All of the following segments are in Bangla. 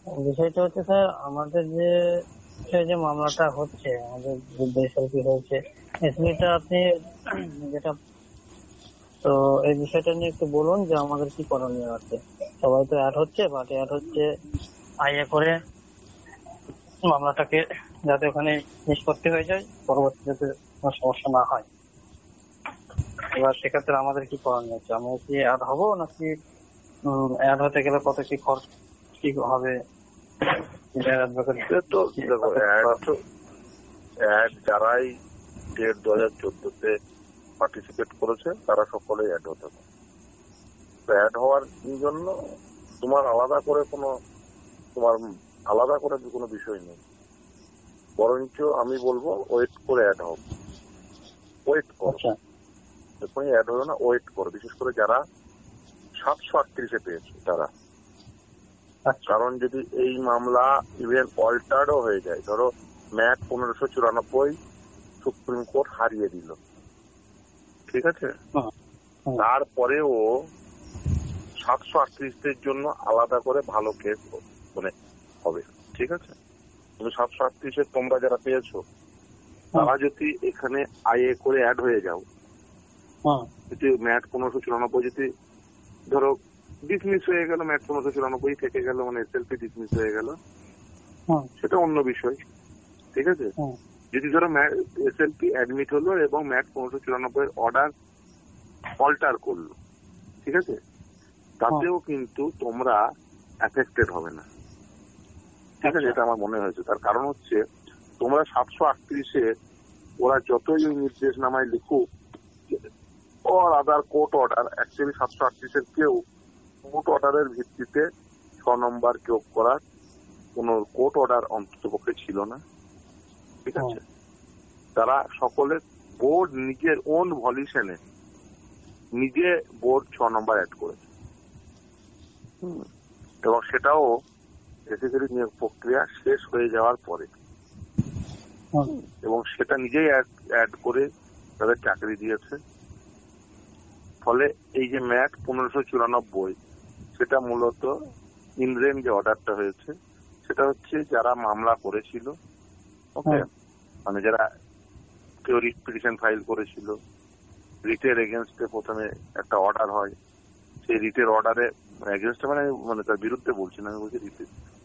বিষয়টা হচ্ছে স্যার, আমাদের যে যে মামলাটা হচ্ছে, আমাদের যে এসএলপি হয়েছে, এসএলপিটা আপনি যেটা, তো এই বিষয়টা নিয়ে একটু বলুন যে আমাদের কি করণীয় আছে। সবাই তো অ্যাড হচ্ছে, বাট অ্যাড হচ্ছে আইএ করে মামলাটাকে, যাতে ওখানে নিষ্পত্তি হয়ে যায়, পরবর্তীতে যাতে কোনো সমস্যা না হয়। এবার সেক্ষেত্রে আমাদের কি করণীয় আছে? আমরা কি অ্যাড হবো নাকি অ্যাড হতে গেলে কত কি খরচ কি হবে? সে তো দেখো, অ্যাড যারাই 2014-তে পার্টিসিপেট করেছে তারা সকলেই অ্যাড হতে পারে। অ্যাড হওয়ার জন্য তোমার আলাদা করে কোনো বিষয় নেই, বরঞ্চ আমি বলবো ওয়েট করে অ্যাড হোক। ওয়েট করো, এখনই অ্যাড হলো না, ওয়েট করো। বিশেষ করে যারা 738-এ পেয়েছে তারা। কারণ যদি এই মামলা ইভেন অল্টার্ডও হয়ে যায়, ধরো ম্যাট 1594 সুপ্রিম কোর্ট হারিয়ে দিল, ঠিক আছে, তারপরেও 738-দের জন্য আলাদা করে ভালো কেস মানে হবে, ঠিক আছে। তুমি 738-এর তোমরা যারা পেয়েছো তারা যদি এখানে আইএ করে অ্যাড হয়ে যাও, যদি ম্যাট 1594 যদি ধরো ডিসমিস হয়ে গেল, ম্যাট 1594 থেকে গেল, মানে এসএলপি ডিসমিস হয়ে গেল, সেটা অন্য বিষয়, ঠিক আছে। যদি ধরো এসএলপি অ্যাডমিট হলো এবং ম্যাট 1594 অর্ডার অল্টার করলো, ঠিক আছে, তাতেও কিন্তু তোমরা অ্যাফেক্টেড হবে না, ঠিক আছে। এটা আমার মনে হয়েছে। তার কারণ হচ্ছে তোমরা 738-এ ওরা যতই ওই নির্দেশনামায় লিখুক or other court order, actually 738-এর কেউ কোর্ট অর্ডারের ভিত্তিতে 6 নম্বর যোগ করার কোন কোর্ট অর্ডার অন্ততপক্ষে ছিল না, ঠিক আছে। তারা সকলে বোর্ড নিজের ওন ভলিউশনে নিজে বোর্ড 6 নম্বর অ্যাড করেছে, এবং সেটাও বেসিক্যালি নিয়োগ প্রক্রিয়া শেষ হয়ে যাওয়ার পরে, এবং সেটা নিজেই অ্যাড করে তাদের চাকরি দিয়েছে। ফলে এই যে ম্যাট 1594, সেটা মূলত ইনরেম যে অর্ডারটা হয়েছে সেটা হচ্ছে যারা মামলা করেছিল, ওকে, মানে যারা কেউ রিট পিটিশন ফাইল করেছিল, রিটের এগেনস্টে প্রথমে একটা অর্ডার হয়, সেই রিটের অর্ডারে এগেনস্টে মানে তার বিরুদ্ধে বলছি না, আমি বলছি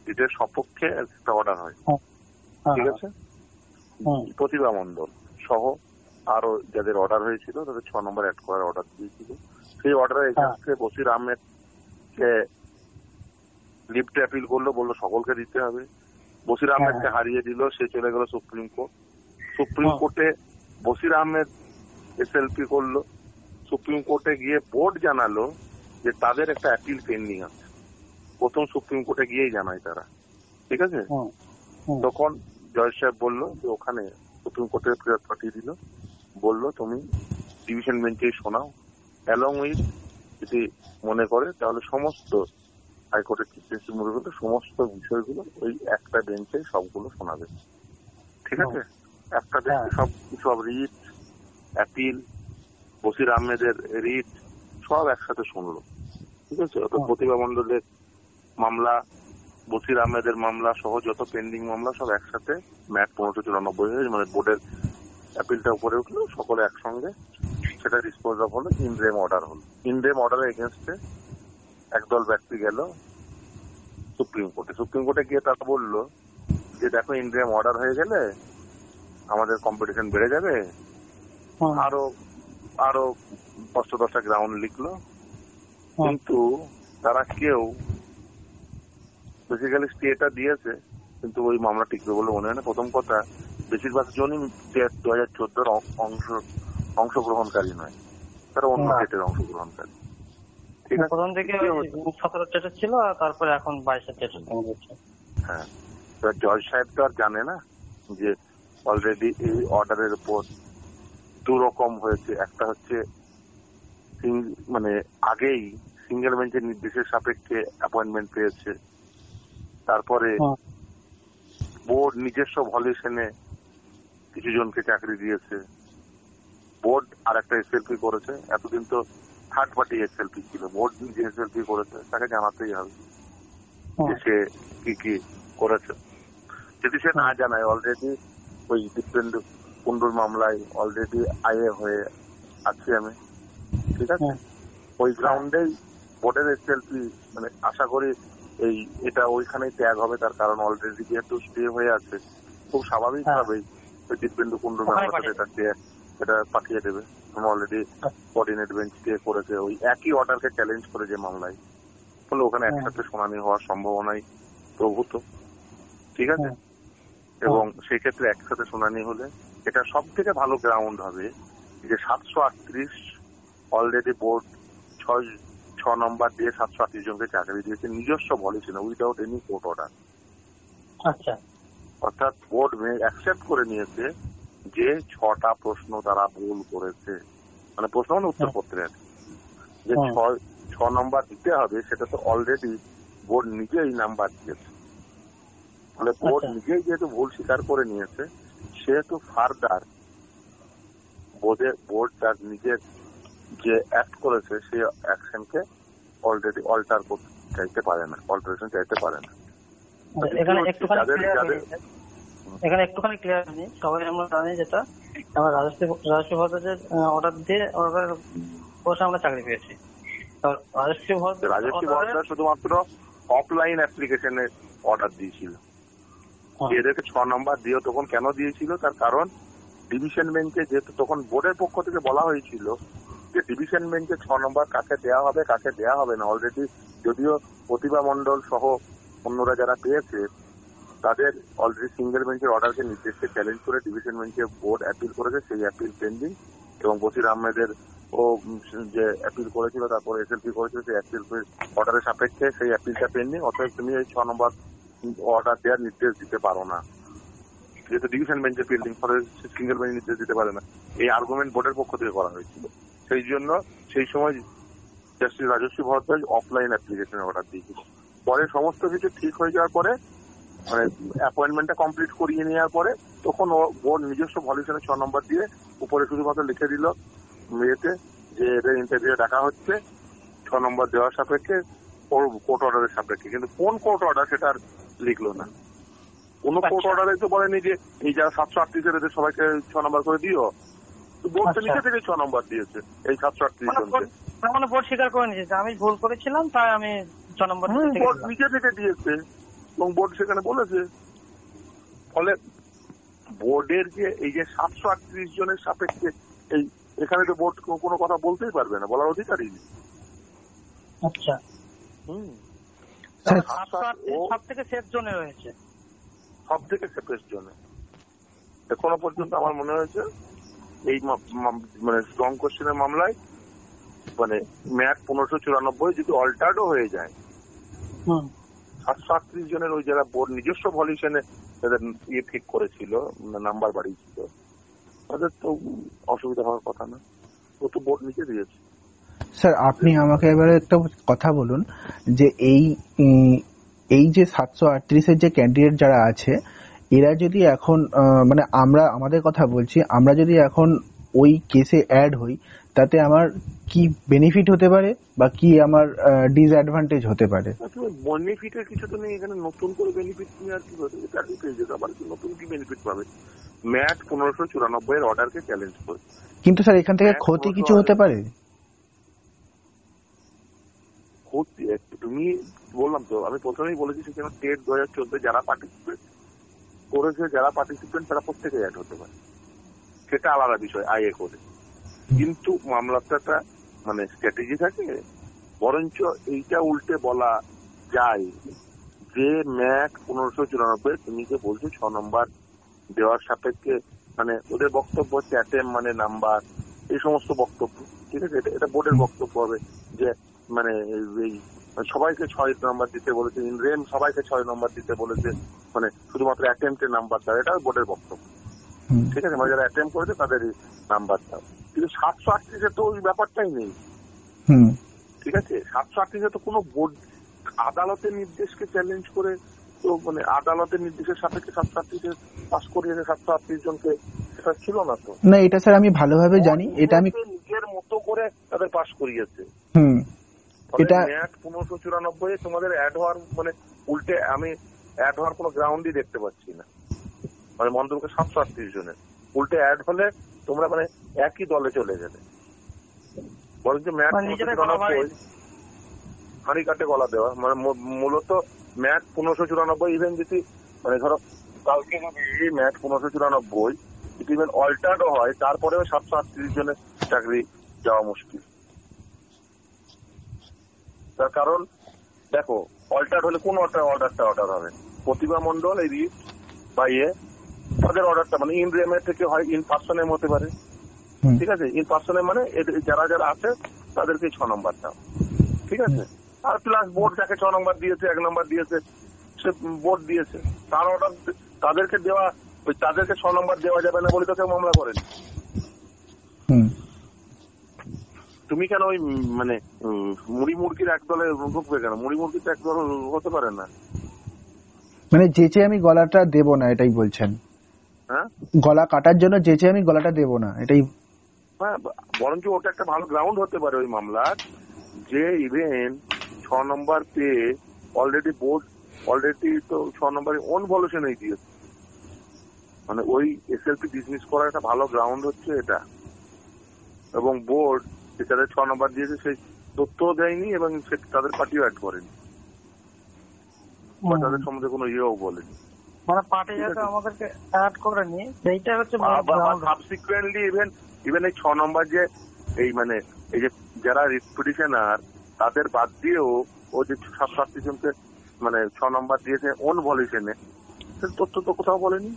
রিটের সপক্ষে একটা অর্ডার হয়, ঠিক আছে। প্রতিভা মণ্ডল সহ আরো যাদের অর্ডার হয়েছিল তাদের 6 নম্বর অ্যাড করার অর্ডার দিয়েছিল। সেই অর্ডারের এগেনস্টে বসির আহমেদকে লিফট অ্যাপিল করলো, বললো সকলকে দিতে হবে। বসির আহমেদকে হারিয়ে দিল, সে চলে গেল সুপ্রিম কোর্ট। সুপ্রিম কোর্টে বসির আহমেদ এসএলপি করলো, সুপ্রিম কোর্টে গিয়ে বোর্ড জানালো যে তাদের একটা অ্যাপিল পেন্ডিং আছে। প্রথম সুপ্রিম কোর্টে গিয়েই জানায় তারা, ঠিক আছে। তখন জজ সাহেব বললো যে ওখানে সুপ্রিম কোর্টে ফেরত পাঠিয়ে দিল, বললো তুমি ডিভিশন বেঞ্চেই শোনাও, অ্যালং উইথ যদি মনে করে তাহলে সমস্ত হাইকোর্টের চিফ জাস্টিস মনে করলে সমস্ত বিষয়গুলো ওই একটা বেঞ্চে সবগুলো শোনাবে, ঠিক আছে। একটা বেঞ্চে সব রিট, অ্যাপিল, বসির আহমেদের রিট সব একসাথে শুনলো, ঠিক আছে। প্রতিভা মণ্ডলের মামলা, বসির আহমেদের মামলা সহ যত পেন্ডিং মামলা সব একসাথে ম্যাট 1594 মানে বোর্ডের অ্যাপিলটা উপরে উঠলো, সকলে একসঙ্গে সেটা ডিসপোজ অফ হলো, ইনরেম অর্ডার হলো। ইনরেম অর্ডারের এগেনস্টে একদল ব্যক্তি গেল সুপ্রিম কোর্টে। সুপ্রিম কোর্টে গিয়ে তারা বললো যে দেখো ইনরেম অর্ডার হয়ে গেলে আমাদের কম্পিটিশন বেড়ে যাবে, আরো 5-10টা গ্রাউন্ড লিখলো, কিন্তু তারা কেউ বেসিক্যালি স্টেটা দিয়েছে কিন্তু ওই মামলা টিকবে বলে মনে হয় না। প্রথম কথা, বেশিরভাগ জনই 2014-র অংশগ্রহণকারী নয়, তারা অন্য স্টেটের অংশগ্রহণকারী, ঠিক আছে। প্রথম থেকে 17 স্টেটের ছিল, আর তারপরে এখন 22 স্টেটের। হ্যাঁ, জজ সাহেব তো আর জানে না যে অলরেডি এই অর্ডারের উপর দু রকম হয়েছে। একটা হচ্ছে মানে আগেই সিঙ্গেল বেঞ্চের নির্দেশের সাপেক্ষে অ্যাপয়েন্টমেন্ট পেয়েছে, তারপরে বোর্ড নিজস্ব ভলিউশনে কিছু জনকে চাকরি দিয়েছে, বোর্ড আর একটা এসএলপি করেছে। এতদিন তো থার্ড পার্টি এসএলপি ছিল, বোর্ড নিজে এসএলপি করেছে, তাকে জানাতেই হবে। যে সে কি কি করেছে। যদি সে না জানায়, অলরেডি ওই দীপেন্দু কুণ্ডুর মামলায় অলরেডি আইএ হয়ে আছি আমি, ঠিক আছে। ওই গ্রাউন্ডেই বোর্ডের এসএলপি মানে আশা করি এটা ওইখানেই ত্যাগ হবে, তার কারণ অলরেডি যেহেতু স্টে হয়ে আছে, খুব স্বাভাবিক ভাবেই ওই দীপেন্দু কুণ্ডুর মামলাটা এটা পাঠিয়ে দেবে। অলরেডি কোঅর্ডিনেট বেঞ্চ স্টে করেছে ওই একই অর্ডারকে চ্যালেঞ্জ করে যে মামলায়, ফলে ওখানে একসাথে শুনানি হওয়ার সম্ভাবনাই প্রভূত, ঠিক আছে। এবং সেই ক্ষেত্রে একসাথে শুনানি হলে এটা সব থেকে ভালো গ্রাউন্ড হবে যে 738 অলরেডি বোর্ড 6 নম্বর দিয়ে 738 জনকে চাকরি দিয়েছে নিজস্ব ভলিউশনে, উইদাউট এনি কোর্ট অর্ডার। আচ্ছা, অর্থাৎ বোর্ড অ্যাকসেপ্ট করে নিয়েছে যে 6টা প্রশ্ন তারা ভুল করেছে, মানে প্রশ্ন মানে উত্তরপত্রের যে 6 নম্বর দিতে হবে, সেটা তো অলরেডি বোর্ড নিজেই নাম্বার দিয়েছে। ফলে বোর্ড নিজেই যেহেতু ভুল স্বীকার করে নিয়েছে, সেহেতু ফার্দার বোর্ড তার নিজের যে অ্যাক্ট করেছে সেই অ্যাকশনকে অলরেডি অল্টার করতে চাইতে পারে না, অল্টারেশন চাইতে পারে না। এখানে একটুখানি ক্লিয়ার নেই, সবাই আমরা জানি যেটা আমরা রাজস্বী ভদ্রের অর্ডার দিয়ে বসে আমরা চাকরি পেয়েছি। রাজস্বী ভদ্র শুধুমাত্র অফলাইন অ্যাপ্লিকেশনে অর্ডার দিয়েছিল, এদেরকে 6 নম্বর দিয়ে তখন কেন দিয়েছিল, তার কারণ ডিভিশন বেঞ্চে যেহেতু তখন বোর্ডের পক্ষ থেকে বলা হয়েছিল যে ডিভিশন বেঞ্চে 6 নম্বর কাকে দেওয়া হবে কাকে দেওয়া হবে না, অলরেডি যদিও প্রতিভা মন্ডল সহ অন্যরা যারা পেয়েছে তাদের অলরেডি সিঙ্গেল বেঞ্চের অর্ডারকে নির্দেশকে চ্যালেঞ্জ করে ডিভিশন বেঞ্চে বোর্ড অ্যাপিল করেছে, সেই অ্যাপিল পেন্ডিং। এবং বসির আহমেদের ও যে অ্যাপিল করেছিল তারপর এসএলপি করেছিল, সেই অ্যাপিল অর্ডারের সাপেক্ষে সেই অ্যাপিলটা পেন্ডিং। অতএব তুমি এই 6 নম্বর অর্ডার দেওয়ার নির্দেশ দিতে পারো না, যেহেতু ডিভিশন বেঞ্চে পেন্ডিং, ফলে সিঙ্গেল বেঞ্চ নির্দেশ দিতে পারে না। এই আর্গুমেন্ট বোর্ডের পক্ষ থেকে করা হয়েছিল। সেই জন্য সেই সময় জাস্টিস রাজস্বী ভরদ্বাজ অফলাইন অ্যাপ্লিকেশনের অর্ডার দিয়েছিল। পরে সমস্ত কিছু ঠিক হয়ে যাওয়ার পরে, মানে অ্যাপয়েন্টমেন্টটা কমপ্লিট করিয়ে নেওয়ার পরে, তখন বোর্ড নিজস্ব ভলিউশনে 6 নম্বর দিয়ে উপরে শুধুমাত্র লিখে দিল মেয়েতে যে এদের ইন্টারভিউ ডাকা হচ্ছে 6 নম্বর দেওয়ার সাপেক্ষে, কোর্ট অর্ডারের সাপেক্ষে। কিন্তু কোন কোর্ট অর্ডার সেটা আর লিখলো না। কোন কোর্ট অর্ডারে তো বলেনি যে এই যারা 738 এদের সবাইকে 6 নম্বর করে দিও, বোর্ড তো নিজে থেকে 6 নম্বর দিয়েছে এই 738 জনকে। মানে বোর্ড স্বীকার করে নিয়েছে আমি ভুল করেছিলাম, তাই আমি 6 নম্বর বোর্ড নিজে থেকে দিয়েছে এবং বোর্ড সেখানে বলেছে। ফলে বোর্ডের যে এই যে 738 জনের সাপেক্ষে এখানে তো বোর্ড কোনো কথা বলতেই পারবে না, বলার অধিকারই নেই। আচ্ছা, সব থেকে সেফ জোনে রয়েছে, সব থেকে সেফেস্ট জোনে এখনো পর্যন্ত আমার মনে হয়েছে এই মানে স্ট্রং কোশ্চেনের মামলায়, মানে ম্যাট 1594 যদি অল্টার্ডও হয়ে যায়, 738 জনের ওই যারা বোর্ড নিজস্ব ভলিউশনে তাদের ঠিক করেছিল, নাম্বার বাড়িয়েছিল, তাদের তো অসুবিধা হওয়ার কথা না, ও তো বোর্ড নিচে দিয়েছে। স্যার আপনি আমাকে এবারে একটা কথা বলুন যে এই যে 738 এর যে ক্যান্ডিডেট যারা আছে, এরা যদি এখন মানে আমাদের কথা বলছি, আমরা যদি এখন ওই কেসে অ্যাড হই, তাতে আমার কি বেনিফিট হতে পারে বা কি আমার ডিসঅ্যাডভান্টেজ হতে পারে? বেনিফিটের কিছু তো নেই এখানে, নতুন করে বেনিফিট নিয়ে আর কি হতে যেতে, আবার নতুন কি বেনিফিট পাবে? ম্যাট 1594 এর অর্ডারকে চ্যালেঞ্জ করে। কিন্তু স্যার এখান থেকে ক্ষতি কিছু হতে পারে? ক্ষতি তুমি বললাম তো, আমি প্রথমেই বলেছি সেখানে টেট 2014 যারা পার্টিসিপেট করেছে, যারা পার্টিসিপেন্ট তারা প্রত্যেকে অ্যাড হতে পারে, সেটা আলাদা বিষয় আইএ করে। কিন্তু মামলাটা মানে স্ট্র্যাটেজি থাকে, বরঞ্চ এইটা উল্টে বলা যায় যে ম্যাট 1594 তুমি যে বলছো 6 নম্বর দেওয়ার সাপেক্ষে, মানে ওদের বক্তব্য হচ্ছে অ্যাটেম মানে নাম্বার, এই সমস্ত বক্তব্য, ঠিক আছে। এটা বোর্ডের বক্তব্য হবে যে মানে এই সবাইকে 6 নম্বর দিতে বলেছে, ইনরেম সবাইকে 6 নম্বর দিতে বলেছে, মানে শুধুমাত্র অ্যাটেম্পটের নাম্বার দাও, এটা বোর্ডের বক্তব্য, ঠিক আছে। মানে যারা অ্যাটেম্প করেছে তাদের নাম্বার দাও। কিন্তু 738 তো ওই ব্যাপারটাই নেই, ঠিক আছে। 738 তো কোনো বোর্ড আদালতের নির্দেশকে চ্যালেঞ্জ করে, তো মানে আদালতের নির্দেশের সাপেক্ষে 738 পাস করিয়েছে 738 জনকে, সেটা ছিল না তো। না, এটা স্যার আমি ভালোভাবে জানি, এটা আমি নিজের মতো করে তাদের পাস করিয়েছে। এটা ম্যাট 1594 তোমাদের অ্যাড হওয়ার মানে উল্টে আমি অ্যাড হওয়ার কোনো গ্রাউন্ডই দেখতে পাচ্ছি না, মানে মন্তব্যকে 738 জনের উল্টে অ্যাড হলে তোমরা মানে একই দলে চলে গেলে। বরঞ্চ ম্যাচ হাঁড়ি কাটে গলা দেওয়া, মানে মূলত ম্যাচ 1594 ইভেন যদি মানে ধরো কালকে যদি ম্যাচ 1594 যদি ইভেন অল্টারও হয় তারপরেও 738 জনের চাকরি যাওয়া মুশকিল। তার কারণ দেখো অল্টার হলে কোন অর্ডার হবে, প্রতিভা মন্ডল এই রিট বা তাদের অর্ডারটা মানে ইন রেমের থেকে হয় ইন পার্সনের হতে পারে, ঠিক আছে? ইন পার্সনের মানে যারা যারা আছে তাদেরকে 6 নম্বর দাও, ঠিক আছে? আর প্লাস বোর্ড যাকে 6 নম্বর দিয়েছে 1 নম্বর দিয়েছে সে বোর্ড দিয়েছে, তার অর্ডার তাদেরকে দেওয়া, তাদেরকে 6 নম্বর দেওয়া যাবে না বলে তো কেউ মামলা করেনি। তুমি কেন ওই মানে মুড়ি মুরগির এক দলে ঢুকবে কেন? মুড়ি মুরগি তো এক দল হতে পারে না। মানে যেচে আমি গলাটা দেব না এটাই বলছেন? হ্যাঁ, গলা কাটার জন্য যেচে আমি গলাটা দেব না এটাই? হ্যাঁ, বরঞ্চ ওটা একটা ভালো গ্রাউন্ড হতে পারে ওই মামলার, যে ইভেন 6 নম্বর পেয়ে অলরেডি বোর্ড অলরেডি তো 6 নম্বরে ওন ভলিউশনই দিয়েছে, মানে ওই এসএলপি ডিসমিস করার একটা ভালো গ্রাউন্ড হচ্ছে এটা। এবং বোর্ড যাদের 6 নম্বর দিয়েছে সেই তথ্যও দেয়নি এবং তাদের পার্টিও অ্যাড করেনি বা তাদের সম্বন্ধে কোনো ইয়েও বলেনি, মানে পার্টি যাতে আমাদেরকে অ্যাড করেনি সেইটা হচ্ছে সাবসিকুয়েন্টলি ইভেন এই 6 নম্বর যে এই মানে এই যে যারা রিপিটিশনার তাদের বাদ দিয়েও ও যে 7-8 জনকে মানে 6 নম্বর দিয়েছে ওন ভলিউশনে, তথ্য তো কোথাও বলেনি।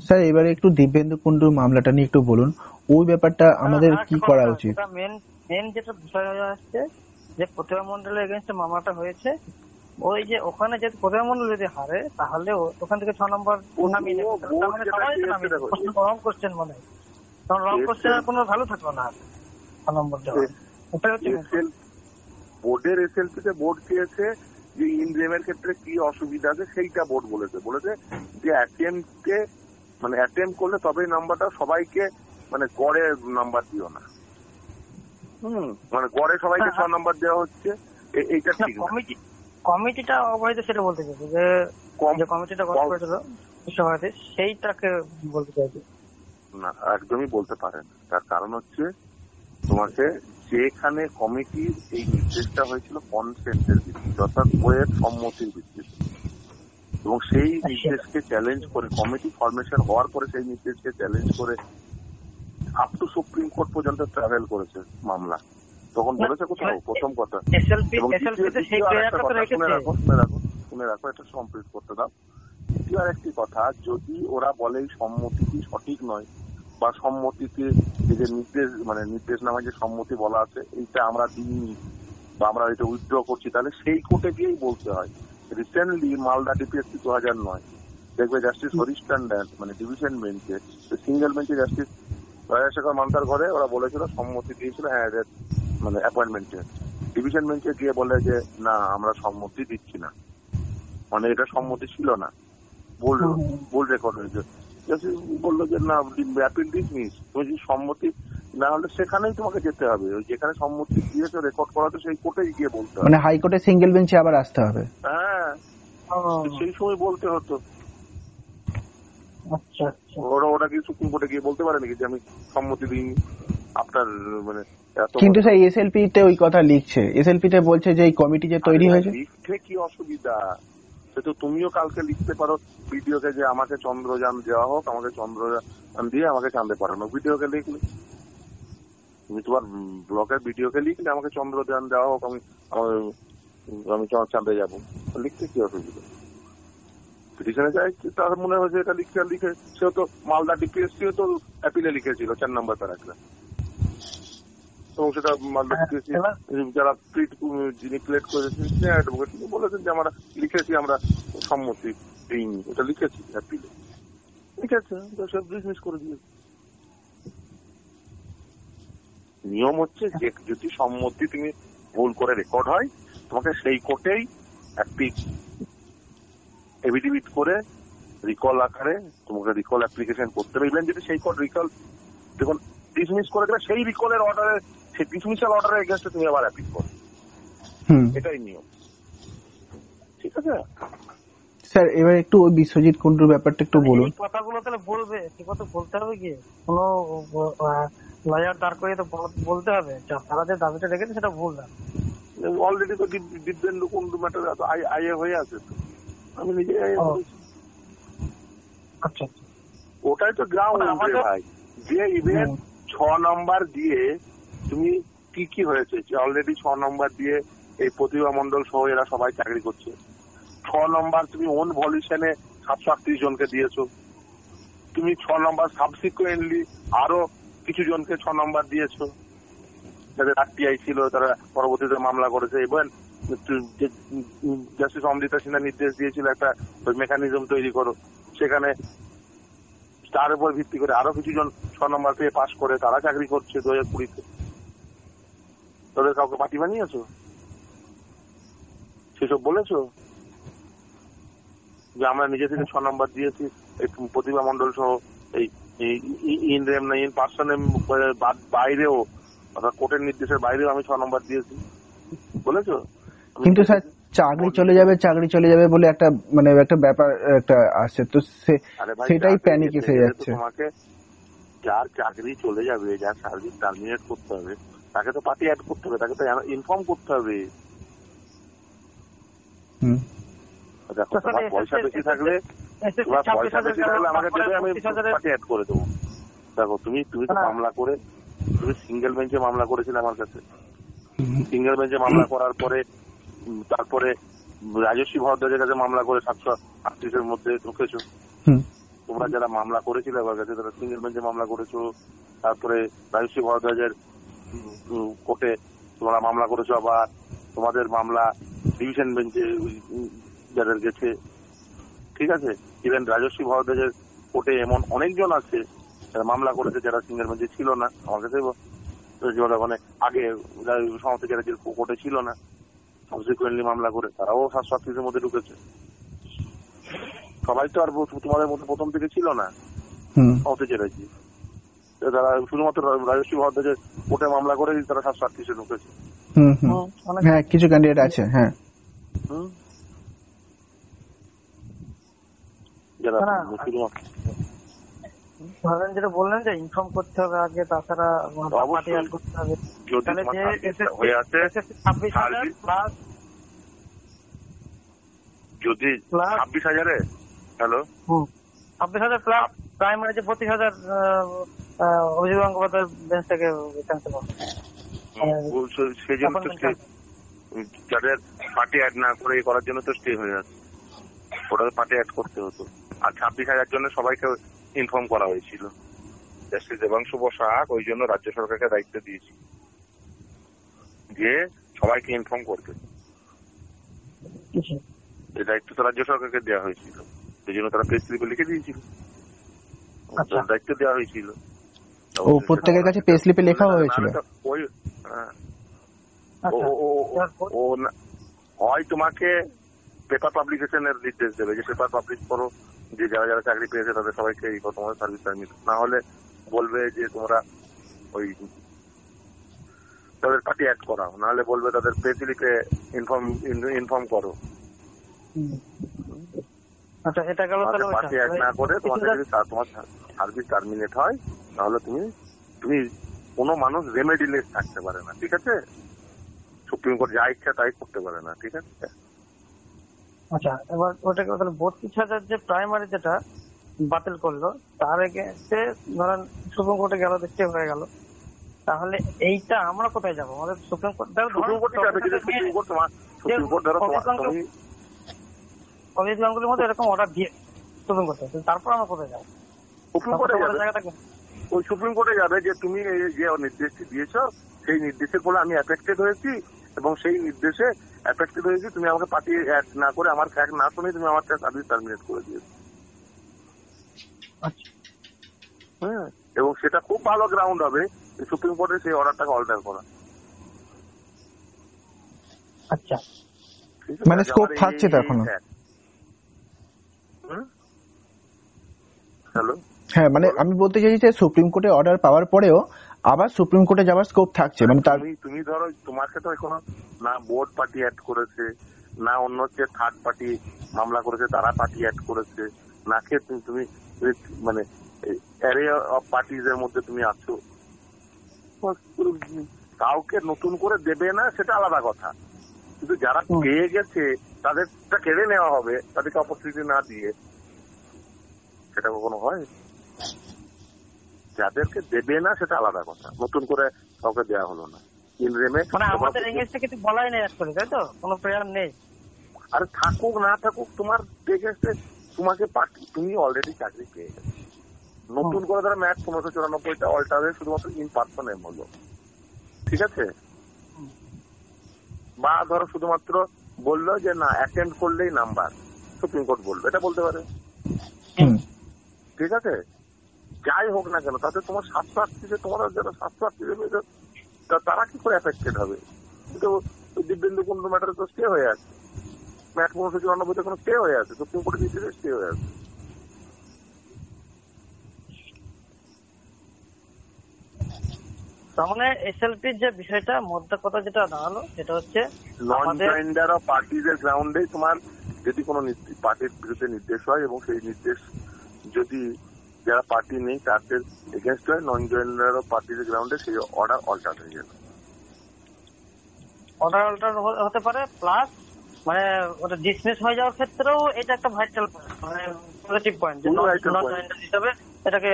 স্যার এবারে একটু দিব্যেন্দু কুন্ডুর মামলাটা নিয়ে একটু বলুন, ওই ব্যাপারটা আমাদের কি করা উচিত? মেন যেটা বিষয় হয়ে আসছে যে প্রতিভা মন্ডলের এগেইনস্টে মামলাটা হয়েছে, ওই যে ওখানে যদি প্রতিভা মন্ডল যদি হারে তাহলে ওখান থেকে 6 নম্বর নামিয়ে নেবে, মানে সবাই তো নামিয়ে রং করছেন, মানে তখন রং করছে কোনো ভালো থাকলো না 6 নম্বর দেওয়া। ওটা হচ্ছে বোর্ডের এসএলপিতে বোর্ড চেয়েছে যে ইনরেমের ক্ষেত্রে কি অসুবিধা আছে সেইটা বোর্ড বলেছে যে অ্যাটেম্পটে মানে অ্যাটেম্প করলে তবেই নাম্বারটা সবাইকে মানে গড়ে নাম্বার দিও না, মানে গড়ে সবাইকে 6 নাম্বার দেওয়া হচ্ছে, এইটা ঠিক না। কমিটিটা অবৈধ সেটা বলতে চাইছে যে কমিটিটা গঠন করেছিল বিশ্বভারতী সেইটাকে বলতে চাইছে না, একদমই বলতে পারেন। তার কারণ হচ্ছে তোমাকে যেখানে কমিটির এই নির্দেশটা হয়েছিল কনসেন্টের ভিত্তিতে অর্থাৎ বইয়ের সম্মতির ভিত্তিতে, এবং সেই নির্দেশকে চ্যালেঞ্জ করে কমিটি ফরমেশন হওয়ার পরে সেই নির্দেশকে চ্যালেঞ্জ করে আপ টু সুপ্রিম কোর্ট পর্যন্ত ট্রাভেল করেছে মামলা। তখন বলেছে কোথাও প্রথম কথা, শুনে রাখো এটা কমপ্লিট করতে দাও। দ্বিতীয় আরেকটি কথা, যদি ওরা বলে সম্মতিটি সঠিক নয় বা সম্মতিকে এই যে নির্দেশনামায় যে সম্মতি বলা আছে এইটা আমরা দিইনি বা আমরা এটা উইথড্র করছি, তাহলে সেই কোর্টে গিয়েই বলতে হয়। রিসেন্টলি মালদা ডিপিএসসি 2009 দেখবে জাস্টিস হরিশ ট্যান্ডন মানে ডিভিশন বেঞ্চে সিঙ্গেল বেঞ্চে জাস্টিস রাজাশেখর মান্তার ঘরে ওরা বলেছিল সম্মতি দিয়েছিল হ্যাঁ মানে অ্যাপয়েন্টমেন্টে, ডিভিশন বেঞ্চে গিয়ে বলে যে না আমরা সম্মতি দিচ্ছি না, মানে এটা সম্মতি ছিল না, ভুল রেকর্ড হয়েছে। বললো যে না অ্যাপিল ডিসমিস, তুমি যদি সম্মতি না হলে সেখানেই তোমাকে যেতে হবে, ওই যেখানে সম্মতি দিয়েছে রেকর্ড করা তো সেই কোর্টেই গিয়ে বলতে হবে, মানে হাইকোর্টে সিঙ্গেল বেঞ্চে আবার আসতে হবে। হ্যাঁ, সেই সময় বলতে হতো। আচ্ছা, ওরা কি সুপ্রিম কোর্টে গিয়ে বলতে পারে নাকি যে আমি সম্মতি দিইনি আপনার মানে? কিন্তু স্যার এসএলপি তে ওই কথা লিখছে, এসএলপি তে বলছে যে এই কমিটি যে তৈরি হয়েছে লিখতে কি অসুবিধা, সে তো তুমিও কালকে লিখতে পারো ভিডিওকে যে আমাকে চন্দ্রযান দেওয়া হোক, আমাকে চন্দ্রযান দিয়ে আমাকে চাঁদে পাঠানো, ভিডিওকে লিখলে তুমি তোমার ব্লগের ভিডিওকে লিখলে আমাকে চন্দ্রযান দেওয়া হোক, আমি চাঁদে যাবো, লিখতে কি অসুবিধা? পিটিশনে যাই তার মনে হয়েছে এটা লিখে সেও তো মালদা ডিপিএসসিও তো অ্যাপিলে লিখেছিল 4 নম্বর প্যারাগ্রাফ, এবং সেটা মালদা ডিপিএসসি যারা যিনি প্লেট করেছেন অ্যাডভোকেট বলেছেন যে আমরা লিখেছি আমরা সম্মতি দিইনি, ওটা লিখেছি অ্যাপিলে, ঠিক আছে সব ডিসমিস করে দিয়েছে। নিয়ম হচ্ছে যে যদি সম্মতি তুমি ভুল করে রেকর্ড হয় তোমাকে সেই কোর্টেই একটি এফিডেভিট করে রিকল আকারে তোমাকে রিকল অ্যাপ্লিকেশন করতে হবে। ইভেন যদি সেই কোর্ট রিকল দেখুন ডিসমিস করে দেবে, সেই রিকলের অর্ডারে সেই ডিসমিসাল অর্ডারের এগেইনস্টে তুমি আবার অ্যাপিল করো, হুম। এটাই নিয়ম, ঠিক আছে? স্যার এবার একটু ওই বিশ্বজিৎ কুন্ডুর ব্যাপারটা একটু বলুন। এই কথাগুলো তাহলে বলবে, ঠিক মতো বলতে হবে কি? কোনো লয়ার দাঁড় করিয়ে তো বলতে হবে তারা যে দাবিটা রেখেছে সেটা ভুল না। অলরেডি তো দিব্যেন্দু কুন্ডু ম্যাটার আইএ হয়ে আছে তো, আমি নিজে আইএ ও। করেছি। আচ্ছা আচ্ছা। ওটাই তো গ্রাউন্ড ভাই, যে ইভেন 6 নম্বর দিয়ে তুমি কি হয়েছে, যে অলরেডি 6 নম্বর দিয়ে এই প্রতিভা মন্ডল সহ এরা সবাই চাকরি করছে। 6 নম্বর তুমি ওন ভলিউশনে 738 জনকে দিয়েছো, তুমি 6 নম্বর সাবসিকুয়েন্টলি আরো কিছু জনকে 6 নম্বর দিয়েছো, যাদের আরটিআই ছিল তারা পরবর্তীতে মামলা করেছে। এবং জাস্টিস অমৃতা সিনহা নির্দেশ দিয়েছিল একটা মেকানিজম তৈরি করো, সেখানে তার উপর ভিত্তি করে আরো কিছু জন 6 নম্বর পেয়ে পাশ করে তারা চাকরি করছে 2020-তে। তাদের কাউকে পার্টি বানিয়েছো? সেসব বলেছো যে আমরা নিজে থেকে 6 নম্বর দিয়েছি, এই প্রতিভা মন্ডল সহ এই ইন পার্সনের বাইরেও, অর্থাৎ কোর্টের নির্দেশের বাইরেও আমি 6 নম্বর দিয়েছি বলেছো? কিন্তু স্যার চাকরি চলে যাবে বলে একটা মানে একটা ব্যাপার একটা আসছে তো, সেটাই প্যানিক এসে যাচ্ছে। তোমাকে যার চাকরি চলে যাবে, যার সার্ভিস টার্মিনেট করতে হবে, তাকে তো পার্টি অ্যাড করতে হবে, তাকে তো ইনফর্ম করতে হবে। দেখো তোমার পয়সা বেশি থাকলে আমাকে দেবে, আমি পার্টি অ্যাড করে দেবো। দেখো তুমি তো মামলা করে, তুমি সিঙ্গেল বেঞ্চে মামলা করেছিলে আমার কাছে, সিঙ্গেল বেঞ্চে মামলা করার পরে তারপরে রাজস্বী ভরদ্বাজের কাছে মামলা করে 738-এর মধ্যে ঢুকেছো। তোমরা যারা মামলা করেছিলে আমার কাছে তারা সিঙ্গেল বেঞ্চে মামলা করেছো, তারপরে রাজস্বী ভরদ্বাজের কোর্টে তোমরা মামলা করেছো, আবার তোমাদের মামলা ডিভিশন বেঞ্চে যাদের গেছে, ঠিক আছে? ইভেন রাজস্বী ভরদ্বাজের কোর্টে এমন অনেকজন আছে যারা মামলা করেছে যারা সিঙ্গেল বেঞ্চে ছিল না, আমার কাছে মানে আগে সমস্ত যারা কোর্টে ছিল না, সাবসিকুয়েন্টলি মামলা করে তারাও 738-এর মধ্যে ঢুকেছে। সবাই তো আর তোমাদের মতো প্রথম থেকে ছিল না, হতে চেয়েছি তারা শুধুমাত্র রাজস্বী ভরদ্বাজের কোর্টে মামলা করে তারা 738-এ ঢুকেছে। হ্যাঁ, কিছু ক্যান্ডিডেট আছে। হ্যাঁ, যারা ধরেন যেটা বললেন যে ইনফর্ম করতে হবে আগে, তাছাড়া পার্টি অ্যাড করতে হবে। তাহলে যে হয়ে আছে 26,000 প্লাস, যদি 26,000-এ হ্যালো 26,000 প্লাস প্রাইমারি যে 32,000 অভিযোগ গঙ্গোপাধ্যায় বেঞ্চ থেকে ক্যান্সেল হবে। সেই জন্য তো যাদের পার্টি অ্যাড না করে করার জন্য তো স্টে হয়ে যাচ্ছে, ওটা পার্টি অ্যাড করতে হতো। আর 26,000 জন্য সবাইকে ইনফর্ম করা হয়েছিল। জাস্টিস দেবাংশু বসাক ওই জন্য রাজ্য সরকারকে দায়িত্ব দিয়েছি যে সবাইকে ইনফর্ম করবে, এই দায়িত্ব তো রাজ্য সরকারকে দেওয়া হয়েছিল, সেই জন্য তারা প্রেস স্লিপে লিখে দিয়েছিল, দায়িত্ব দেওয়া হয়েছিল। ও প্রত্যেকের কাছে প্রেস স্লিপে লেখা হয়েছিল। ওই হয় তোমাকে পেপার পাবলিকেশনের নির্দেশ দেবে যে পেপার পাবলিশ করো, যে যারা যারা চাকরি পেয়েছে তাদের সবাইকে এই তোমাদের সার্ভিস টার্মিনেট, না হলে বলবে যে তোমরা ওই তাদের পার্টি অ্যাড করাও, না হলে বলবে তাদের প্রেস স্লিপে ইনফর্ম করো। আচ্ছা, এটা গেল। পার্টি অ্যাড না করে তোমাকে যদি তোমার সার্ভিস টার্মিনেট হয়, তাহলে তুমি কোনো মানুষ রেমেডিলেস থাকতে পারে না, ঠিক আছে? সুপ্রিম কোর্ট যা ইচ্ছা তাই করতে পারে না, ঠিক আছে? আচ্ছা, এবার ওটাকে তাহলে 32,000 যে প্রাইমারি যেটা বাতিল করলো, তার এগেইনস্টে ধরেন সুপ্রিম কোর্টে গেল, স্টে হয়ে গেল, তাহলে এইটা আমরা কোথায় যাবো? আমাদের সুপ্রিম কোর্ট যাবে, সুপ্রিম কোর্ট যাবে। সুপ্রিম কোর্ট ধরো অভিযোগ গাঙ্গুলির মধ্যে এরকম অর্ডার দিয়ে সুপ্রিম কোর্টে, তারপর আমরা কোথায় যাবো? সুপ্রিম কোর্টে যাবে, ওই সুপ্রিম কোর্টে যাবে যে তুমি যে নির্দেশটি দিয়েছো সেই নির্দেশের ফলে আমি অ্যাফেক্টেড হয়েছি, এবং সেই নির্দেশে অ্যাফেক্টেড হয়েছি, তুমি আমাকে পার্টি অ্যাড না করে আমার ফ্যাক্ট না শুনে তুমি আমার সার্ভিস টার্মিনেট করে দিয়েছো। হ্যাঁ, এবং সেটা খুব ভালো গ্রাউন্ড হবে সুপ্রিম কোর্টে সেই অর্ডারটাকে অল্টার করা। আচ্ছা, মানে স্কোপ থাকছে তো এখনো। হ্যালো, হ্যাঁ, মানে আমি বলতে চাইছি যে সুপ্রিম কোর্টে অর্ডার পাওয়ার পরেও আবার সুপ্রিম কোর্টে যাওয়ার স্কোপ থাকছে, মানে তার তুমি ধরো তোমাকে তো এখনো না বোর্ড পার্টি অ্যাড করেছে, না অন্য যে থার্ড পার্টি মামলা করেছে তারা পার্টি অ্যাড করেছে, না কে তুমি মানে অ্যারে অফ পার্টিজ এর মধ্যে তুমি আছো। কাউকে নতুন করে দেবে না সেটা আলাদা কথা, কিন্তু যারা পেয়ে গেছে তাদেরটা কেড়ে নেওয়া হবে, তাদেরকে অপরচুনিটি না দিয়ে, সেটা কখনো হয়? যাদেরকে দেবে না সেটা আলাদা কথা, নতুন করে কাউকে দেওয়া হলো না। মানে আমাদের এগেইনস্টে কিছু বলাই নেই আসলে, তাই তো? কোনো প্রেয়ার নেই। আরে থাকুক না থাকুক, তোমার এগেইনস্টে তোমাকে তুমি অলরেডি চাকরি পেয়ে গেছো। নতুন করে ধরো ম্যাথ 1594টা অল্টার হয়ে শুধুমাত্র ইন পার্সন এম হলো, ঠিক আছে? বা ধরো শুধুমাত্র বললো যে না অ্যাটেন্ড করলেই নাম্বার, সুপ্রিম কোর্ট বললো, এটা বলতে পারে, ঠিক আছে? যাই হোক না কেন, তাতে তোমার 738, তোমার যারা 738 তারা কি করে এফেক্টেড হবে? কিন্তু দিব্যেন্দু কুন্ডু ম্যাটারে তো স্টে হয়ে আছে, ম্যাট 1594তে কোনো স্টে হয়ে আছে, সুপ্রিম কোর্টের ডিসিশনে স্টে হয়ে আছে। তার মানে এসএলপির যে বিষয়টা মধ্যে কথা যেটা দাঁড়ালো সেটা হচ্ছে নন জয়েন্ডার অফ পার্টিজ এর গ্রাউন্ডে তোমার যদি কোনো পার্টির বিরুদ্ধে নির্দেশ হয় এবং সেই নির্দেশ যদি যারা পার্টি নেই তাদের এগেনস্ট হয়, নন জয়েন্ডার অফ পার্টিজ এর গ্রাউন্ডে সেই অর্ডার অল্টার হয়ে যাবে। অর্ডার অল্টার হতে পারে, প্লাস মানে ওটা ডিসমিস হয়ে যাওয়ার ক্ষেত্রেও এটা একটা ভাইটাল মানে পজিটিভ পয়েন্ট, যে নন জয়েন্ডার হিসাবে এটাকে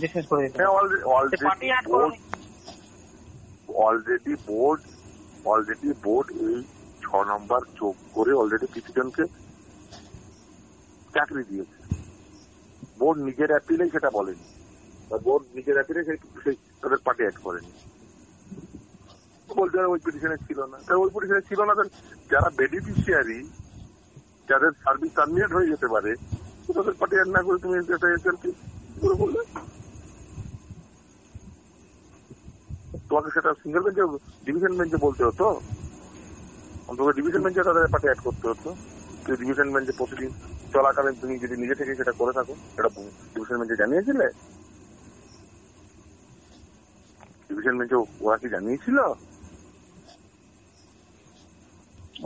ডিসমিস করে দিতে হবে। পার্টি অ্যাড করুন। অলরেডি বোর্ড এই 6 নম্বর যোগ করে অলরেডি কিছুজনকে চাকরি দিয়েছে। বোর্ড নিজের অ্যাপিলেই সেটা বলেনি, বোর্ড নিজের অ্যাপিলে সেই তাদের পার্টি অ্যাড করেনি, বলতে ওই পিটিশনে ছিল না। ওই পিটিশনে ছিল না, যারা বেনিফিশিয়ারি, যাদের সার্ভিস টার্মিনেট হয়ে যেতে পারে, তাদের পার্টি অ্যাড না করে তুমি বললে তোমাকে সেটা সিঙ্গেল বেঞ্চে, ডিভিশন বেঞ্চে বলতে হতো, অন্তত ডিভিশন বেঞ্চে তাদের পার্টি অ্যাড করতে হতো। ডিভিশন বেঞ্চে প্রতিদিন চলাকালীন তুমি যদি নিজে থেকে সেটা করে থাকো, সেটা ডিভিশন বেঞ্চে জানিয়েছিলে? ডিভিশন বেঞ্চে ওরা কি জানিয়েছিল?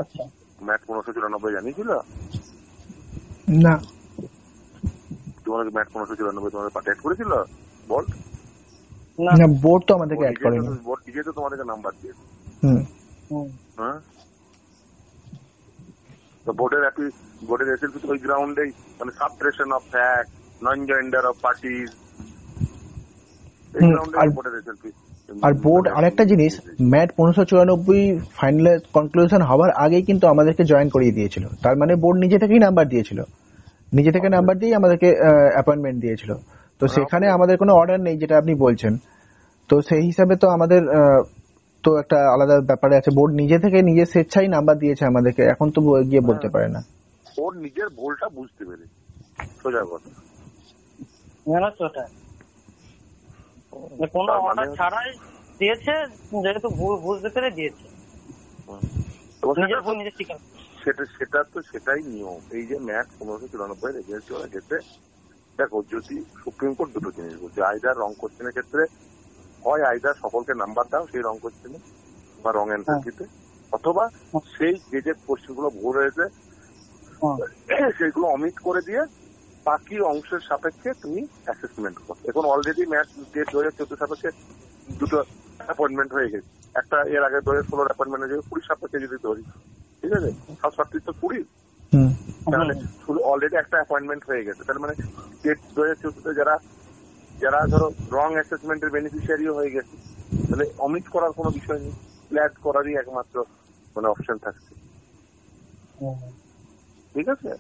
আচ্ছা, ম্যাট 1594 জানিয়েছিল না? তোমাকে ম্যাট 1594 তোমাদের পার্টি অ্যাড করেছিল বল? না, বোর্ড তো আমাদেরকে অ্যাড করেনি। বোর্ড নিজে তো তোমাদেরকে নাম্বার দিয়েছে। হ্যাঁ, তো বোর্ডের এসএলপি ওই গ্রাউন্ডেই, মানে suppression of fact, non joinder of parties, এই গ্রাউন্ডে বোর্ডের এসএলপি। আর বোর্ড আরেকটা জিনিস, ম্যাট 1594 ফাইনাল কনক্লুশন হওয়ার আগেই কিন্তু আমাদেরকে জয়েন করিয়ে দিয়েছিল। তার মানে বোর্ড নিজে থেকেই নাম্বার দিয়েছিল, নিজে থেকে নাম্বার দিয়ে আমাদেরকে অ্যাপয়েন্টমেন্ট দিয়েছিল। তো সেখানে আমাদের কোনো অর্ডার নেই, যেটা আপনি বলছেন। তো সেই হিসাবে তো আমাদের তো একটা আলাদা ব্যাপারে আছে, বোর্ড নিজে থেকে নিজের স্বেচ্ছাই নাম্বার দিয়েছে আমাদেরকে, এখন তো গিয়ে বলতে পারে না। ওর নিজের ভুলটা বুঝতে পেরে, সোজা কথা কোনো অর্ডার ছাড়াই দিয়েছে, যেহেতু বুঝতে পেরে দিয়েছে, সেটা তো সেটাই নিয়ম। এই যে ম্যাট 1594 এগেন্সট ওরা গেছে, দেখো যদি সুপ্রিম কোর্ট দুটো জিনিস বলছে, আইদার রং কোশ্চেনের ক্ষেত্রে হয় আইদার সকলকে নাম্বার দাও সেই রং কোশ্চেনে বা রং অ্যান্সার দিতে, অথবা সেই যে কোশ্চেন গুলো ভুল হয়েছে সেইগুলো অমিট করে দিয়ে বাকি অংশের সাপেক্ষে তুমি অ্যাসেসমেন্ট করো। এখন অলরেডি ম্যাথ 2014 সাপেক্ষে দুটো অ্যাপয়েন্টমেন্ট হয়ে গেছে। একটা এর আগে 2016 অ্যাপয়েন্টমেন্ট হয়ে 20 সাপেক্ষে যদি ধরি, ঠিক আছে, 737 তো 20, তাহলে শুধু অলরেডি একটা অ্যাপয়েন্টমেন্ট হয়ে গেছে। তার মানে 2014 যারা ধরো রং অ্যাসেসমেন্টের বেনিফিশিয়ারিও হয়ে গেছে, তাহলে অমিট করার কোনো বিষয় নেই, ফ্ল্যাট করারই একমাত্র মানে অপশন থাকছে, ঠিক আছে?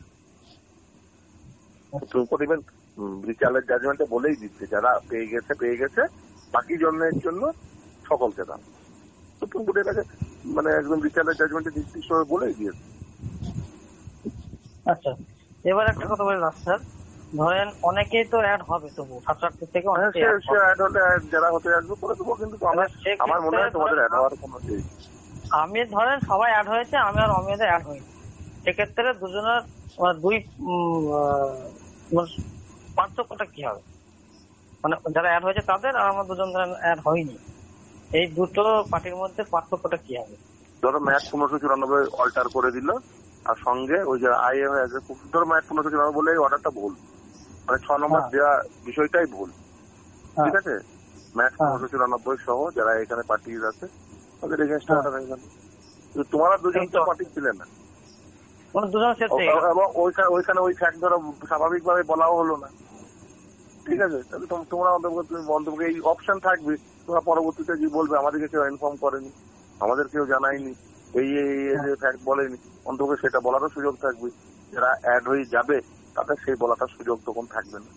সুপ্রিম কোর্ট ইভেন বিচারের জাজমেন্টে বলেই দিচ্ছে, যারা পেয়ে গেছে বাকি জনের জন্য সকলকে দাম। সুপ্রিম কোর্টের কাছে মানে একদম বিচারের জাজমেন্টে নির্দিষ্ট বলেই দিয়েছে। আচ্ছা, এবার একটা কথা বলি স্যার, ধরেন অনেকেই তো অ্যাড হবে, তবু 738 থেকে যারা হতে আসবে করে দেবো, কিন্তু আমার মনে হয় তোমাদের অ্যাড হওয়ার কোনো নেই। আমি ধরেন সবাই অ্যাড হয়েছে, আমি আর অমিয়দের অ্যাড হয়েছে, সেক্ষেত্রে দুজনের দুই পার্থক্যটা কি হবে? মানে যারা অ্যাড হয়েছে তাদের, আর আমার দুজন অ্যাড হয়নি, এই দুটো পার্টির মধ্যে পার্থক্যটা কি হবে? ধরো ম্যাচ 1594 অল্টার করে দিল, আর সঙ্গে ওই যে ধরো ম্যাচ 1594 বলে এই অর্ডারটা ভুল, মানে 6 নম্বর দেওয়া বিষয়টাই ভুল, ঠিক আছে? ম্যাচ 1594 সহ যারা এখানে পার্টি আছে তাদের এগেনস্টে অর্ডার হয়ে গেল। তোমার দুজন তো পার্টি ছিলেন না, দুজন সেট থেকে এবং ওইখানে ওই ফ্যাক্ট ধরো স্বাভাবিকভাবে বলাও হলো না, ঠিক আছে? তাহলে তোমরা অন্তত এই অপশন থাকবে, তোমরা পরবর্তীতে যে বলবে আমাদেরকে কেউ ইনফর্ম করেনি, আমাদের কেউ জানায়নি, এই যে ফ্যাক্ট বলেনি, অন্তত সেটা বলারও সুযোগ থাকবে। যারা অ্যাড হয়ে যাবে তাদের সেই বলাটার সুযোগ তখন থাকবে না।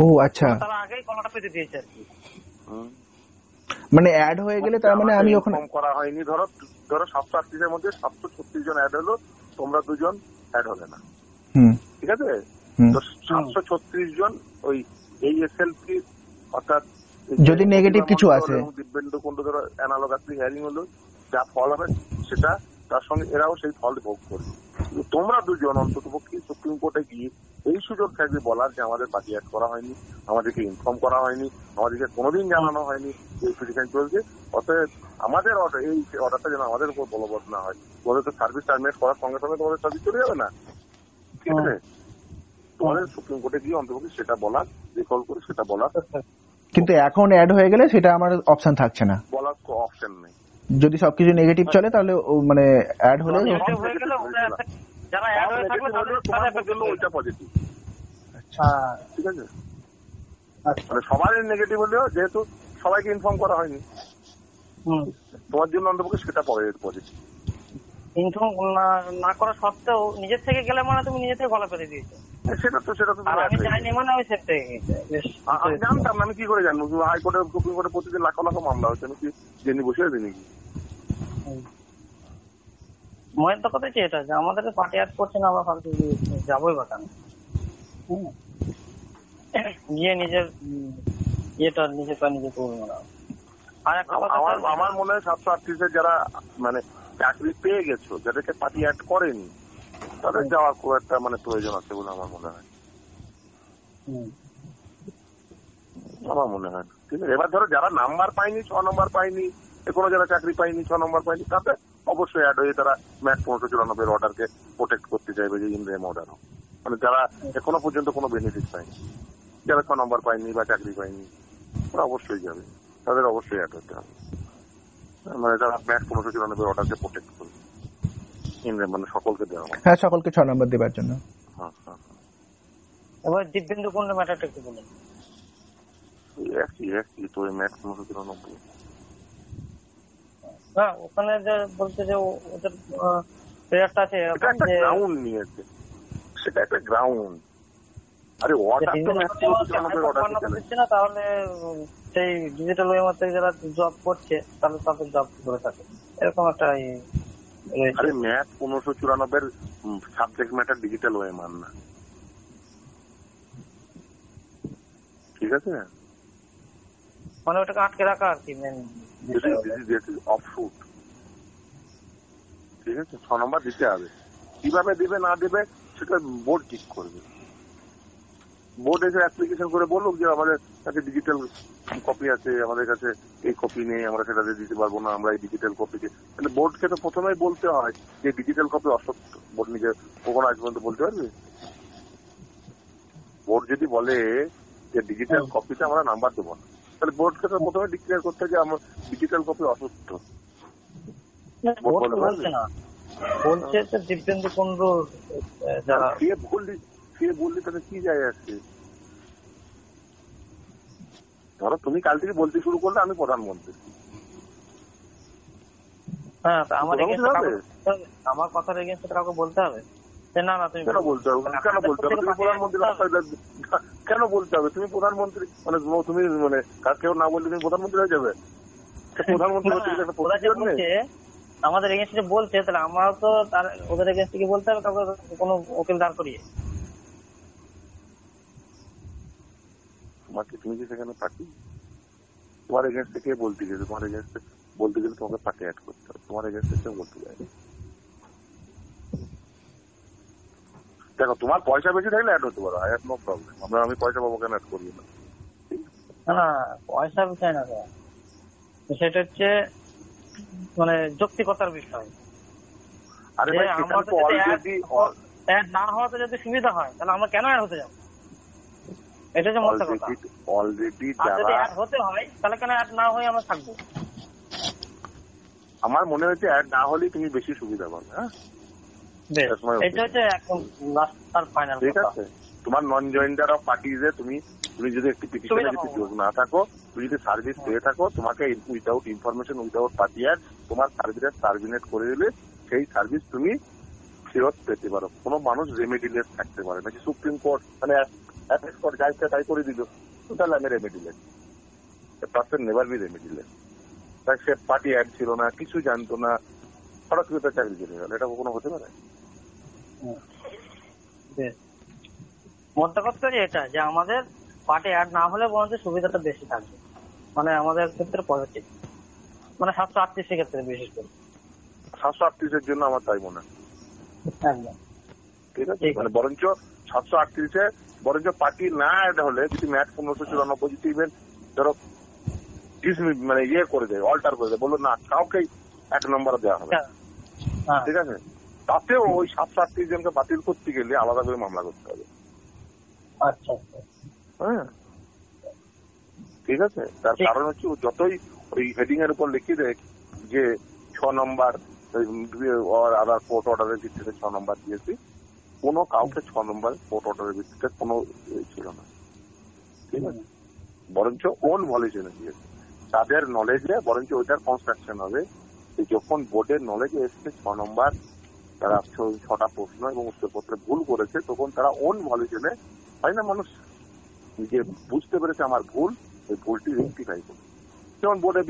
ও আচ্ছা, তারা আগেই কলাটা পেতে দিয়েছে আর কি। মানে অ্যাড হয়ে গেলে তার মানে আমি ওখানে ইনফর্ম করা হয়নি। ধরো 738 এর মধ্যে 736 জন অ্যাড হলো, তোমরা দুজন অ্যাড হবে না, ঠিক আছে? তো 736 জন ওই এই এসএলপি অর্থাৎ যদি নেগেটিভ কিছু আছে, দিব্যেন্দু কুণ্ডু ধরো অ্যানালগাসলি হিয়ারিং হলো, যা ফল হবে সেটা তার সঙ্গে এরাও সেই ফল ভোগ করবে। তোমরা দুজন অন্ততপক্ষে সুপ্রিম কোর্টে গিয়ে এই সুযোগ থাকবে বলার যে আমাদের পার্টি অ্যাড করা হয়নি, আমাদেরকে ইনফর্ম করা হয়নি, আমাদেরকে কোনোদিন জানানো হয়নি এই পিটিশন চলছে, অতএব আমাদের এই অর্ডারটা যেন আমাদের উপর বলবৎ না হয়। তোমাদের তো সার্ভিস টার্মিনেট করার সঙ্গে সঙ্গে তোমাদের সার্ভিস চলে যাবে না, ঠিক আছে? তোমাদের সুপ্রিম কোর্টে গিয়ে অন্ততপক্ষে সেটা বলার, রিকল করে সেটা বলার। কিন্তু এখন অ্যাড হয়ে গেলে সেটা আমার অপশন থাকছে না, বলার অপশন নেই। যদি সবকিছু নেগেটিভ চলে তাহলে মানে অ্যাড হলে যারা অ্যাড হয়ে থাকলে তাদের জন্য ওইটা পজিটিভ, ঠিক আছে? মানে সবার নেগেটিভ হলেও যেহেতু সবাইকে ইনফর্ম করা হয়নি, তোমার জন্য অন্তপক্ষে সেটা পজিটিভ। ইনফর্ম না করা সত্ত্বেও নিজের থেকে গেলে মানে তুমি নিজে থেকে গলা পেতে দিয়েছো, সেটা তো আমি জানি মানে আমি সেট থেকে আমি জানতাম না, আমি কি করে জানবো? হাইকোর্টে সুপ্রিম কোর্টে প্রতিদিন লাখ লাখ মামলা হচ্ছে, আমি কি জেনে বসে আছি নাকি? ময়ের তো কথা এটা যে আমাদের পার্টি অ্যাড করছে না, আমরা ফালতু যাবোই বা কেন? গিয়ে নিজের ইয়েটা নিজে করবো না। আর একটা আমার মনে হয় 738 যারা মানে চাকরি পেয়ে গেছো, যাদেরকে পার্টি অ্যাড করেনি, তাদের যাওয়ার খুব একটা মানে প্রয়োজন আছে বলে আমার মনে হয়। ঠিক আছে, এবার ধরো যারা নাম্বার পায়নি, 6 নম্বর পায়নি, কোনো যারা চাকরি পায়নি, 6 নম্বর পায়নি, তাতে অবশ্যই অ্যাড হয়ে তারা ম্যাচ 1594 অর্ডারকে প্রোটেক্ট করতে চাইবে, যে ইনরেম অর্ডার হোক। মানে যারা এখনো পর্যন্ত কোনো বেনিফিট পায়নি, যারা 6 নম্বর পায়নি বা চাকরি পায়নি, তারা অবশ্যই যাবে, তাদের অবশ্যই অ্যাড হতে হবে। মানে যারা ম্যাচ 1594 অর্ডারকে প্রোটেক্ট করবে, ইনরেম মানে সকলকে দেওয়া হবে। হ্যাঁ, সকলকে 6 নম্বর দেওয়ার জন্য। এবার দিব্যেন্দু কোন ম্যাটারটা একটু বলুন। একই তো ম্যাচ 1594। হ্যাঁ, ওখানে যে বলছে যে ওদের প্লেয়ারটা আছে, গ্রাউন্ড নিয়েছে, সেটা একটা গ্রাউন্ড। আরে অর্ডার তো ম্যাচ 1594 অর্ডার দিচ্ছে না, তাহলে সেই ডিজিটাল ওয়ে মধ্যে যারা জব করছে তাহলে তাদের জব করে থাকে, এরকম একটা আরে match 1594 subject matter digital way মান না, ঠিক আছে? মানে ওটাকে আটকে রাখা আর কি মেন অফশুট, ঠিক আছে? 6 নম্বর দিতে হবে, কিভাবে দিবে না দেবে সেটা বোর্ড ঠিক করবে। বোর্ড এসে অ্যাপ্লিকেশন করে বলুক যে আমাদের কাছে ডিজিটাল কপি আছে, আমাদের কাছে এই কপি নেই, আমরা সেটা দিতে পারবো না, আমরা এই ডিজিটাল কপিকে। তাহলে বোর্ডকে তো প্রথমেই বলতে হয় যে ডিজিটাল কপি অসত্য। বোর্ড নিজে কখনো আজ পর্যন্ত বলতে পারবে? বোর্ড যদি বলে যে ডিজিটাল কপিতে আমরা নাম্বার দেবো না, তাহলে বোর্ডকে তো প্রথমে ডিক্লেয়ার করতে হয় যে আমার ডিজিটাল কপি অসত্য। বলছে যে দিব্যেন্দু কুণ্ডু যারা বললি তাহলে কি যায় আসছে? ধরো তুমি কাল থেকে বলতে শুরু করলে আমি প্রধানমন্ত্রী, হ্যাঁ, আমার কথার এগেইনস্টে কাউকে বলতে হবে না? না, তুমি কেন বলতে হবে? কেন বলতে হবে? তুমি প্রধানমন্ত্রী, কেন বলতে হবে? তুমি প্রধানমন্ত্রী, মানে তুমি মানে কেউ না বললে তুমি প্রধানমন্ত্রী হয়ে যাবে? প্রধানমন্ত্রী আমাদের এগেইনস্টে বলছে, তাহলে আমারও তো তার ওদের এগেইনস্টে কি বলতে হবে? কাউকে কোনো উকিল দাঁড় করিয়ে? তোমাকে, তুমি কি সেখানে পার্টি? তোমার এগেইনস্টে কে বলতে গেছে? তোমার এগেইনস্টে বলতে গেলে তোমাকে পার্টি অ্যাড করতে হবে, তোমার এগেইনস্টে কেউ বলতে যায়। দেখো, তোমার পয়সা বেশি থাকলে অ্যাড হতে পারো, আই হ্যাভ নো প্রবলেম। আমি পয়সা পাবো কেন অ্যাড করবো না? না পয়সার বিষয় না স্যার, বিষয়টা হচ্ছে মানে যৌক্তিকতার বিষয়। আরে যে ভাই সেখানে আমাদের তো যদি অলরেডি অ্যাড না হওয়াতে যদি সুবিধা হয় তাহলে আমরা কেন অ্যাড হতে যাবো? এটা হচ্ছে মোট কথা। অলরেডি আর যদি যারা, অ্যাড হতে হয় তাহলে কেন অ্যাড না হয়ে আমরা থাকবো? আমার মনে হচ্ছে অ্যাড না হলেই তুমি বেশি সুবিধা পাবে। হ্যাঁ বেশ, এটা হচ্ছে একদম লাস্ট আর ফাইনাল ঠিক কথা। আছে, তোমার নন জয়েন্টার অফ পার্টিজে তুমি যদি একটি পিটিশনে সুবিধা যদি পাবো। যোগ না থাকো, তুমি যদি সার্ভিস পেয়ে থাকো, তোমাকে without information without party add তোমার সার্ভিস টার্মিনেট করে দিলে সেই সার্ভিস তুমি ফেরত পেতে পারো। কোনো মানুষ রেমেডিলেস থাকতে পারে না যে সুপ্রিম কোর্ট মানে অ্যাপেক্স কোর্ট যা ইচ্ছা তাই করে দিল, তাহলে আমি remediless. Person never be remediless. তাই সে পার্টি অ্যাড ছিল না, কিছু জানতো না, হঠাৎ করে তার চাকরি চলে গেল, এটা কখনো হতে পারে? বেশ, মোট কথা এটা যে আমাদের পার্টি অ্যাড না হলে বরঞ্চ সুবিধাটা বেশি থাকবে, মানে আমাদের ক্ষেত্রে পজিটিভ, মানে 738 ক্ষেত্রে বিশেষ করে 738 জন্য আমার তাই মনে হয়। একদম ঠিক আছে, মানে বরঞ্চ 738 বরঞ্চ পার্টি না অ্যাড হলে যদি ম্যাট 1594 যদি ইভেন ধরো মানে ইয়ে করে দেয়, অল্টার করে দেয়, বললো না কাউকেই 1 নম্বর দেওয়া হবে, হ্যাঁ ঠিক আছে, তাতেও ওই 738 জনকে বাতিল করতে গেলে আলাদা করে মামলা করতে হবে। আচ্ছা আচ্ছা হ্যাঁ ঠিক আছে, তার কারণ হচ্ছে ও যতই ওই হেডিং এর উপর লিখে দেয় যে 6 নম্বর আদার কোর্ট অর্ডারের ভিত্তিতে 6 নম্বর দিয়েছি, কোনো কাউকে 6 নম্বর কোর্ট অর্ডারের ভিত্তিতে কোনো ছিল না, ঠিক আছে, বরঞ্চ ওন ভলিউশনে দিয়েছে তাদের নলেজে, বরঞ্চ ওইটার কনস্ট্রাকশন হবে যে যখন বোর্ডের নলেজে এসছে 6 নম্বর তারা 6টা প্রশ্ন এবং উত্তরপত্রে ভুল করেছে, তখন তারা ওন ভলিউশনে হয় না, মানুষ নিজে বুঝতে পেরেছে আমার ভুল, ওই ভুলটি রেক্টিফাই করে, যেমন বোর্ডে